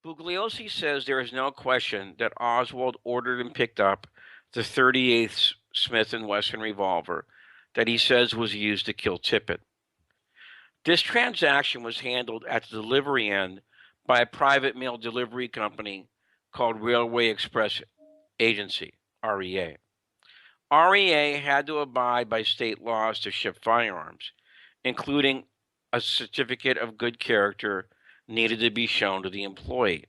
Bugliosi says there is no question that Oswald ordered and picked up the 38th Smith& Wesson revolver that he says was used to kill Tippit. This transaction was handled at the delivery end by a private mail delivery company called Railway Express Agency, REA. REA had to abide by state laws to ship firearms, including a certificate of good character needed to be shown to the employee.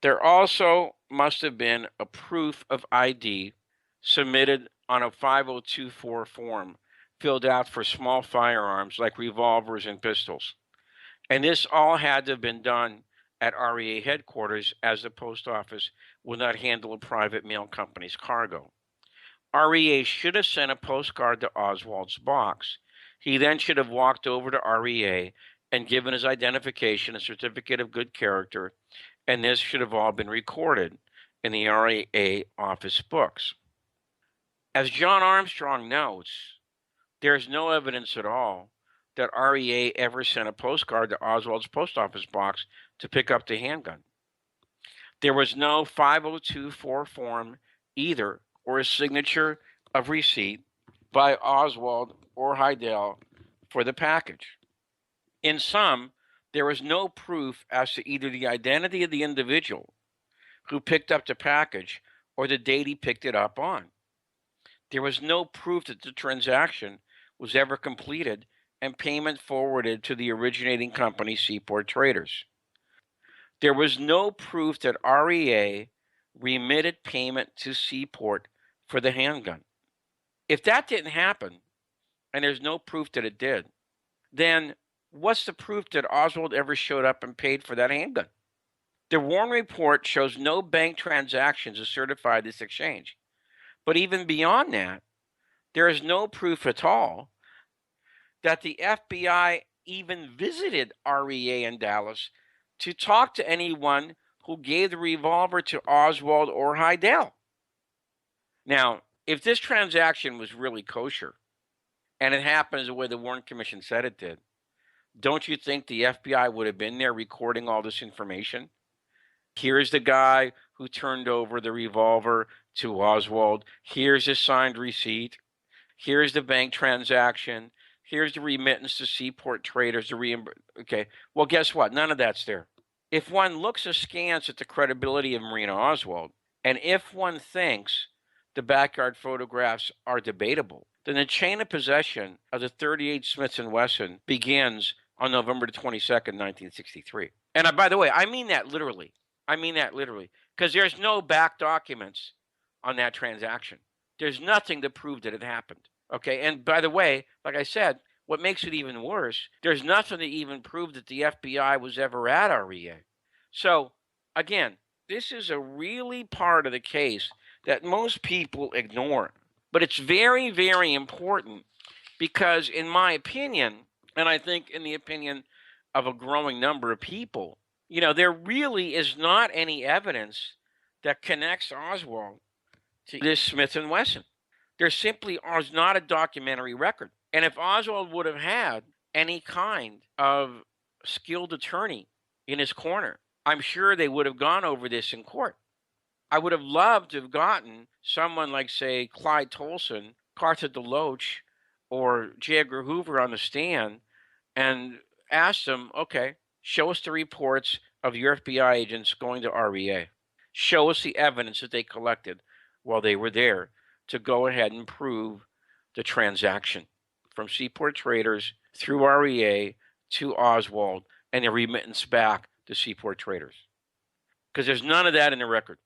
There also must have been a proof of ID submitted on a 5024 form filled out for small firearms like revolvers and pistols. And this all had to have been done at REA headquarters, as the post office would not handle a private mail company's cargo. REA should have sent a postcard to Oswald's box. He then should have walked over to REA and given his identification, a certificate of good character, and this should have all been recorded in the REA office books. As John Armstrong notes, there's no evidence at all that REA ever sent a postcard to Oswald's post office box to pick up the handgun. There was no 5024 form either, or a signature of receipt by Oswald or Heidel for the package. In sum, there was no proof as to either the identity of the individual who picked up the package or the date he picked it up on. There was no proof that the transaction was ever completed and payment forwarded to the originating company, Seaport Traders. There was no proof that REA remitted payment to Seaport for the handgun. If that didn't happen, and there's no proof that it did, then what's the proof that Oswald ever showed up and paid for that handgun? The Warren report shows no bank transactions to certify this exchange. But even beyond that, there is no proof at all that the FBI even visited REA in Dallas to talk to anyone who gave the revolver to Oswald or Heidel. Now, if this transaction was really kosher, and it happens the way the Warren Commission said it did, don't you think the FBI would have been there recording all this information? Here's the guy who turned over the revolver to Oswald. Here's his signed receipt. Here's the bank transaction. Here's the remittance to Seaport Traders. Okay, well, guess what? None of that's there. If one looks askance at the credibility of Marina Oswald, and if one thinks the backyard photographs are debatable, then the chain of possession of the 38 Smith & Wesson begins on November 22nd, 1963. And by the way, I mean that literally. Because there's no back documents on that transaction. There's nothing to prove that it happened. Okay, and by the way, like I said, what makes it even worse, there's nothing to even prove that the FBI was ever at REA. So, again, this is a really part of the case that most people ignore. But it's very, very important because, in my opinion, and I think in the opinion of a growing number of people, there really is not any evidence that connects Oswald to this Smith & Wesson. There simply is not a documentary record. And if Oswald would have had any kind of skilled attorney in his corner, I'm sure they would have gone over this in court. I would have loved to have gotten someone like, say, Clyde Tolson, Carter DeLoach, or J. Edgar Hoover on the stand and asked them, okay, show us the reports of your FBI agents going to REA. Show us the evidence that they collected while they were there to go ahead and prove the transaction from Seaport Traders through REA to Oswald and the remittance back to Seaport Traders. Because there's none of that in the record.